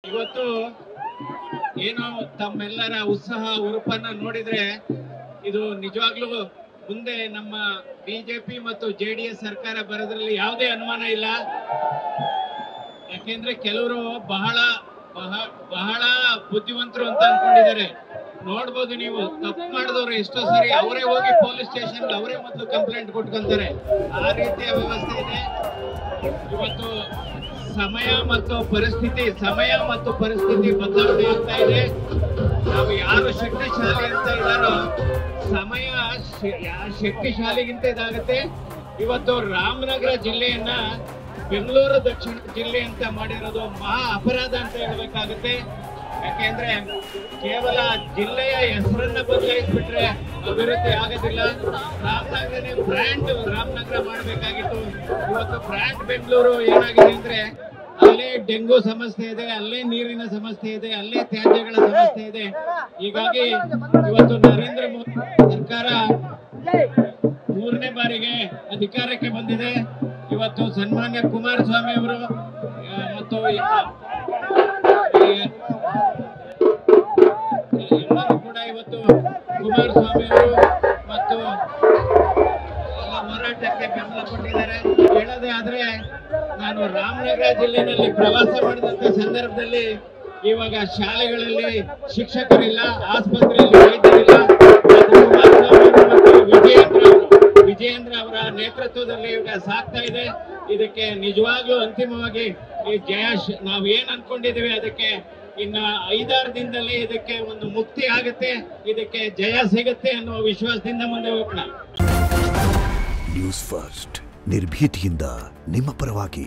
ಇವತ್ತು ಏನು ತಮ್ಮೆಲ್ಲರ ಉತ್ಸಾಹ ಉರುಪನ್ನ ನೋಡಿದ್ರೆ ಇದು ನಿಜವಾಗ್ಲೂ ಮುಂದೆ ನಮ್ಮ ಬಿಜೆಪಿ ಮತ್ತು ಜೆಡಿಎಸ್ ಸರ್ಕಾರ ಬರೋದ್ರಲ್ಲಿ ಯಾವುದೇ ಅನುಮಾನ ಇಲ್ಲ. ಯಾಕೆಂದ್ರೆ ಕೆಲವರು ಬಹಳ ಬಹಳ ಬಹಳ ಬುದ್ಧಿವಂತರು ಅಂತ ಅನ್ಕೊಂಡಿದ್ದಾರೆ. ನೋಡ್ಬೋದು ನೀವು, ತಪ್ಪು ಮಾಡಿದವರು ಎಷ್ಟೋ ಸರಿ ಅವರೇ ಹೋಗಿ ಪೊಲೀಸ್ ಸ್ಟೇಷನ್ ಅವರೇ ಮೊದಲು ಕಂಪ್ಲೇಂಟ್ ಕೊಟ್ಕೊಂತಾರೆ. ಆ ರೀತಿಯ ವ್ಯವಸ್ಥೆ ಇದೆ. ಇವತ್ತು ಸಮಯ ಮತ್ತು ಪರಿಸ್ಥಿತಿ ಬದಲಾವಣೆ ಆಗ್ತಾ ಇದೆ. ನಾವು ಯಾರು ಶಕ್ತಿಶಾಲಿ ಅಂತ ಇದ್ದಾರೋ ಸಮಯ ಶಕ್ತಿಶಾಲಿಗಿಂತ ಇದಾಗುತ್ತೆ. ಇವತ್ತು ರಾಮನಗರ ಜಿಲ್ಲೆಯನ್ನ ಬೆಂಗಳೂರು ದಕ್ಷಿಣ ಜಿಲ್ಲೆ ಅಂತ ಮಾಡಿರೋದು ಮಹಾ ಅಪರಾಧ ಅಂತ ಹೇಳ್ಬೇಕಾಗುತ್ತೆ. ಯಾಕೆಂದ್ರೆ ಕೇವಲ ಜಿಲ್ಲೆಯ ಹೆಸರನ್ನ ಬದಲಾಯಿಸ್ಬಿಟ್ರೆ ಅಭಿವೃದ್ಧಿ ಆಗೋದಿಲ್ಲ. ರಾಮನಗರನೇ ಬ್ರ್ಯಾಂಡ್ ರಾಮನಗರ ಮಾಡಬೇಕಾಗಿತ್ತು. ಇವತ್ತು ಬ್ರ್ಯಾಂಡ್ ಬೆಂಗಳೂರು ಏನಾಗಿದೆ ಅಂದ್ರೆ ಅಲ್ಲೇ ಡೆಂಗು ಸಮಸ್ಯೆ ಇದೆ, ಅಲ್ಲೇ ನೀರಿನ ಸಮಸ್ಯೆ ಇದೆ, ಅಲ್ಲೇ ತ್ಯಾಜ್ಯಗಳ ಸಮಸ್ಯೆ ಇದೆ. ಹೀಗಾಗಿ ಇವತ್ತು ನರೇಂದ್ರ ಮೋದಿ ಸರ್ಕಾರ 3ನೇ ಬಾರಿಗೆ ಅಧಿಕಾರಕ್ಕೆ ಬಂದಿದೆ. ಇವತ್ತು ಸನ್ಮಾನ್ಯ ಕುಮಾರಸ್ವಾಮಿ ಅವರು ಮತ್ತು ಎಲ್ಲರೂ ಕೂಡ ಇವತ್ತು ಕುಮಾರಸ್ವಾಮಿ ಅವರು ಮತ್ತು ಹೋರಾಟಕ್ಕೆ ಬೆಂಬಲ ಕೊಟ್ಟಿದ್ದಾರೆ. ಹೇಳೋದೇ ಆದ್ರೆ ನಾನು ರಾಮನಗರ ಜಿಲ್ಲೆಯಲ್ಲಿ ಪ್ರವಾಸ ಮಾಡಿದಂತ ಸಂದರ್ಭದಲ್ಲಿ ಇವಾಗ ಶಾಲೆಗಳಲ್ಲಿ ಶಿಕ್ಷಕರಿಲ್ಲ, ಆಸ್ಪತ್ರೆಯಲ್ಲಿ ವೈದ್ಯರಿಲ್ಲ. ಕುಮಾರಸ್ವಾಮಿ ಮತ್ತು ವಿಜಯೇಂದ್ರ ಅವರ ನೇತೃತ್ವದಲ್ಲಿ ಇವಾಗ ಸಾಗ್ತಾ ಇದೆ. ಇದಕ್ಕೆ ನಿಜವಾಗ್ಲೂ ಅಂತಿಮವಾಗಿ ಈ ಜಯ ನಾವು ಏನ್ ಅನ್ಕೊಂಡಿದೀವಿ ಅದಕ್ಕೆ ಇನ್ನ 5-6 ದಿನದಲ್ಲಿ ಇದಕ್ಕೆ ಒಂದು ಮುಕ್ತಿ ಆಗುತ್ತೆ, ಇದಕ್ಕೆ ಜಯ ಸಿಗುತ್ತೆ ಅನ್ನುವ ವಿಶ್ವಾಸದಿಂದ ಮುಂದೆ ಹೋಗೋಣ. ನ್ಯೂಸ್ ಫಸ್ಟ್ ನಿರ್ಭೀತಿಯಿಂದ ನಿಮ್ಮ ಪರವಾಗಿ.